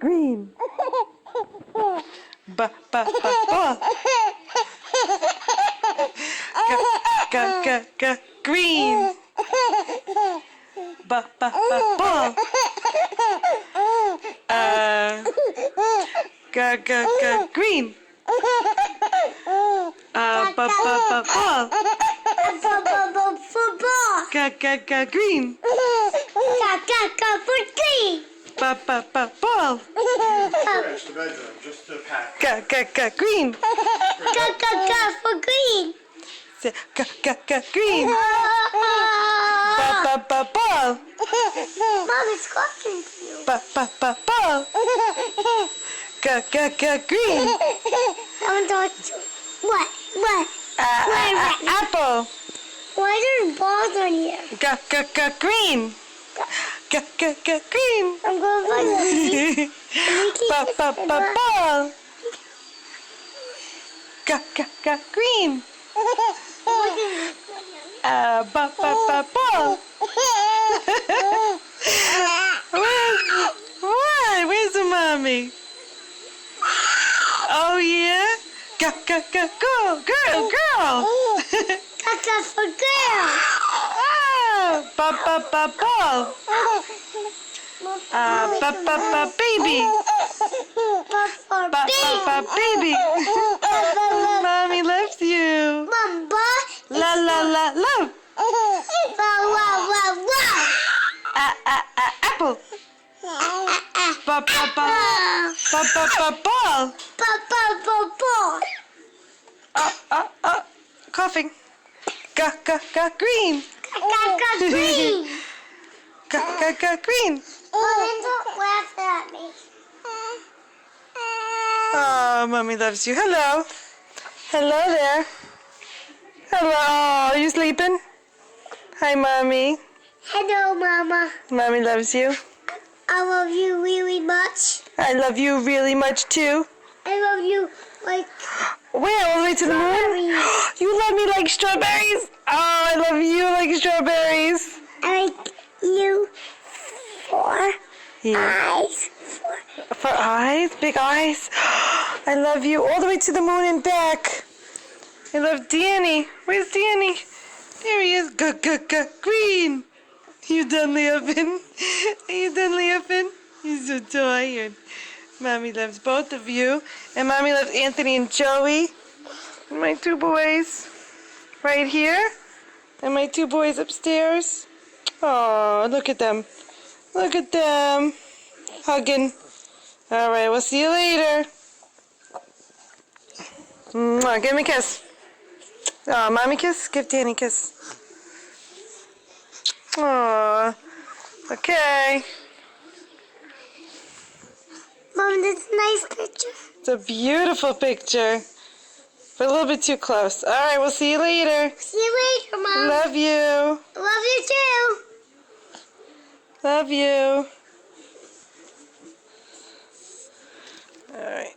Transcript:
Green. Ball. Green. Ball. Green. Ball. Football. Green. Green. Ball. Finish the bedroom, just to pack. Green. For green. Green. Ball. Mom is cooking for you. Ball. Green. I want to watch. What? Apple. Why are there balls on here? Green. Green. I'm going to find Ball. Green. Ball. What? Where's the mommy? Oh yeah. Go, girl. Caca for girl. Ball. Baby. For baby. Baby. Mommy loves you. Mamba. Love. Wow. Apple. Ball. Ball. Coughing. Green. Caca green. Green. Mom, don't laugh at me. Oh, mommy loves you. Hello. Hello there. Hello. Are you sleeping? Hi, mommy. Hello, Mama. Mommy loves you. I love you really much. I love you really much too. I love you like Where? All the way to the moon? strawberries. You love me like strawberries? Oh, I love you like strawberries. I like you for eyes. For eyes? Big eyes? I love you all the way to the moon and back. I love Danny. Where's Danny? There he is. Green. You done laughing? Are you done laughing? You're so tired. Mommy loves both of you. And Mommy loves Anthony and Joey. And my two boys right here. And my two boys upstairs. Oh, look at them. Look at them. Hugging. All right, we'll see you later. Mwah, give me a kiss. Oh, Mommy kiss? Give Danny a kiss. Aw. Okay. Mom, that's a nice picture. It's a beautiful picture. But a little bit too close. All right, we'll see you later. See you later, Mom. Love you. Love you too. Love you. All right.